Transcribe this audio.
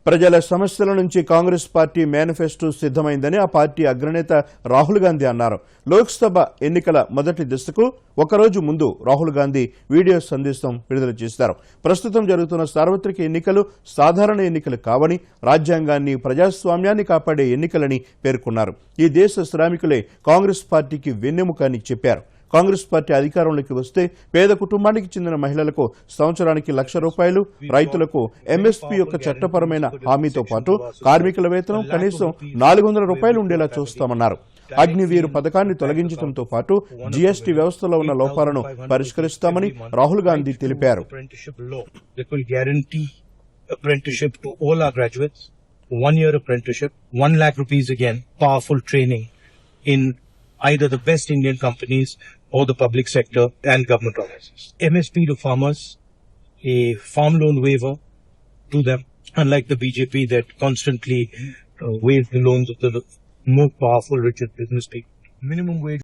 ప్రజల సమస్యల నుంచి కాంగ్రెస్ పార్టీ మేనిఫెస్టో సిద్ధమైందని ఆ పార్టీ అగ్రనేత రాహుల్ గాంధీ అన్నారు. లోక్సభ ఎన్నికల మొదటి దశకు ఒకరోజు ముందు రాహుల్ గాంధీ వీడియో సందేశం విడుదల చేశారు. ప్రస్తుతం జరుగుతున్న సార్వత్రిక ఎన్నికలు సాధారణ ఎన్నికలు కావని, రాజ్యాంగాన్ని, ప్రజాస్వామ్యాన్ని కాపాడే ఎన్నికలని పేర్కొన్నారు. ఈ దేశ శ్రామికులే కాంగ్రెస్ పార్టీకి వెన్నెముక అని చెప్పారు. కాంగ్రెస్ పార్టీ అధికారంలోకి వస్తే పేద కుటుంబానికి చెందిన మహిళలకు సంవత్సరానికి ₹1,00,000, రైతులకు ఎంఎస్పీ యొక్క చట్టపరమైన హామీతో పాటు కార్మికుల వేతనం కనీసం ₹400 ఉండేలా చూస్తామన్నారు. అగ్నివీర్ పథకాన్ని తొలగించడంతో పాటు జీఎస్టీ వ్యవస్థలో ఉన్న లోపాలను పరిష్కరిస్తామని రాహుల్ గాంధీ తెలిపారు. Apprenticeship to all our graduates, 1 year apprenticeship, ₹1,00,000 again, powerful training in either the best Indian companies or the public sector and government offices. MSP to farmers, a farm loan waiver to them, unlike the BJP that constantly waives the loans of the more powerful, richest business people. Minimum wage